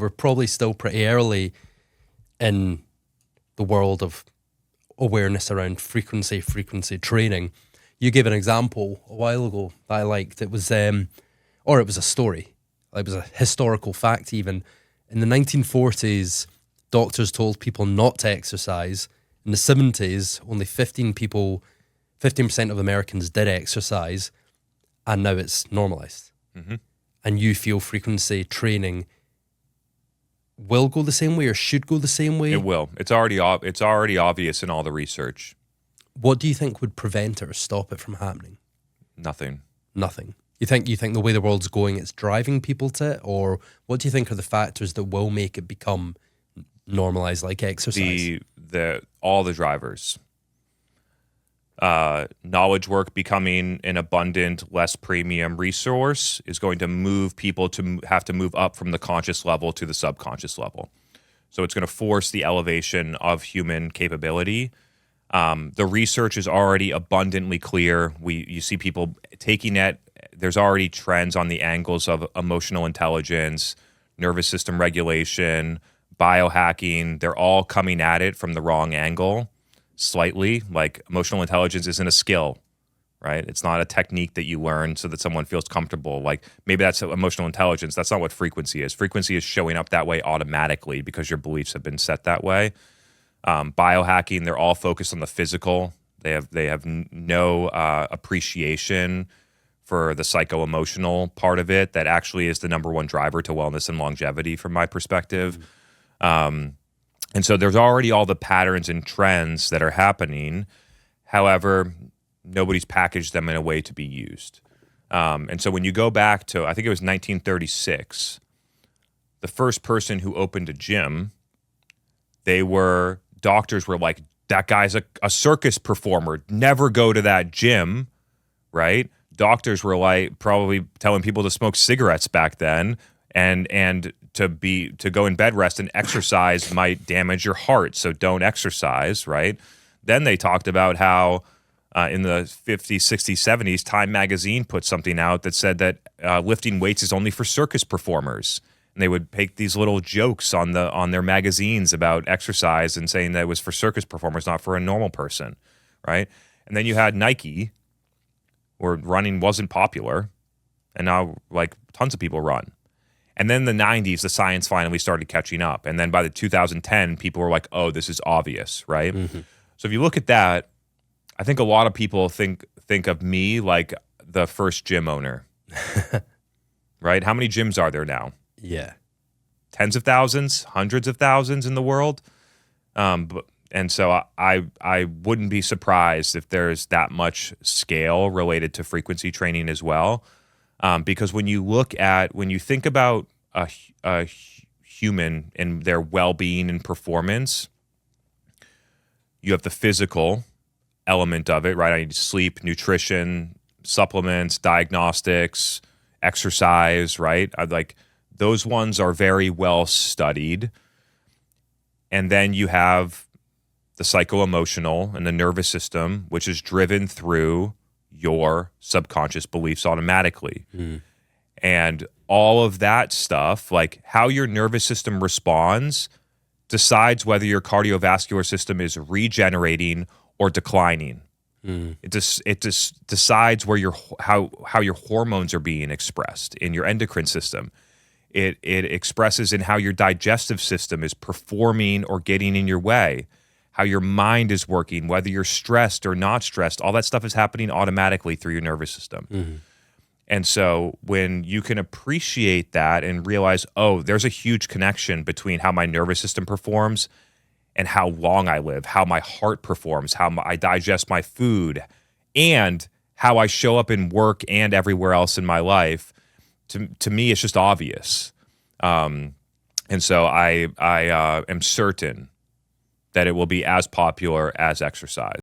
We're probably still pretty early in the world of awareness around frequency training. You gave an example a while ago that I liked. It was, or it was a story. It was a historical fact even. In the 1940s, doctors told people not to exercise. In the 70s, only 15% of Americans did exercise, and now it's normalized. Mm-hmm. And you feel frequency training will go the same way or should go the same way? It will. It's already obvious in all the research. What do you think would prevent it or stop it from happening? Nothing. Nothing. You think the way the world's going, it's driving people to it, or what do you think are the factors that will make it become normalized, like exercise? All the drivers. Knowledge work becoming an abundant, less premium resource is going to move people to have to move up from the conscious level to the subconscious level. So it's going to force the elevation of human capability. The research is already abundantly clear. You see people taking it. There's already trends on the angles of emotional intelligence, nervous system regulation, biohacking. They're all coming at it from the wrong angle. Slightly, like emotional intelligence isn't a skill, right? It's not a technique that you learn so that someone feels comfortable. Like maybe that's emotional intelligence. That's not what frequency is. Frequency is showing up that way automatically because your beliefs have been set that way. Biohacking, they're all focused on the physical. They have no appreciation for the psycho-emotional part of it that actually is the number one driver to wellness and longevity from my perspective. And so there's already all the patterns and trends that are happening. However, nobody's packaged them in a way to be used. And so when you go back to, I think it was 1936, the first person who opened a gym, doctors were like, that guy's a circus performer. Never go to that gym, right? Doctors were like probably telling people to smoke cigarettes back then, and to go in bed rest and exercise might damage your heart, so don't exercise, right? Then they talked about how in the 50s, 60s, 70s, Time magazine put something out that said that lifting weights is only for circus performers. And they would make these little jokes on their magazines about exercise and saying that it was for circus performers, not for a normal person, right? And then you had Nike, where running wasn't popular, and now like tons of people run. And then in the 90s, the science finally started catching up. And then by the 2010, people were like, oh, this is obvious, right? Mm-hmm. So if you look at that, I think a lot of people think of me like the first gym owner, right? How many gyms are there now? Yeah. Tens of thousands, hundreds of thousands in the world. And so I wouldn't be surprised if there's that much scale related to frequency training as well. Because when you think about a human and their well-being and performance, you have the physical element of it, right? I need sleep, nutrition, supplements, diagnostics, exercise, right? Those ones are very well studied. And then you have the psycho-emotional and the nervous system, which is driven through your subconscious beliefs automatically. And all of that stuff, like how your nervous system responds, decides whether your cardiovascular system is regenerating or declining. It just decides where how your hormones are being expressed in your endocrine system. It expresses in how your digestive system is performing or getting in your way, how your mind is working, whether you're stressed or not stressed. All that stuff is happening automatically through your nervous system. And so when you can appreciate that and realize, oh, there's a huge connection between how my nervous system performs and how long I live, how my heart performs, how I digest my food, and how I show up in work and everywhere else in my life, to me, it's just obvious. And so I am certain that it will be as popular as exercise.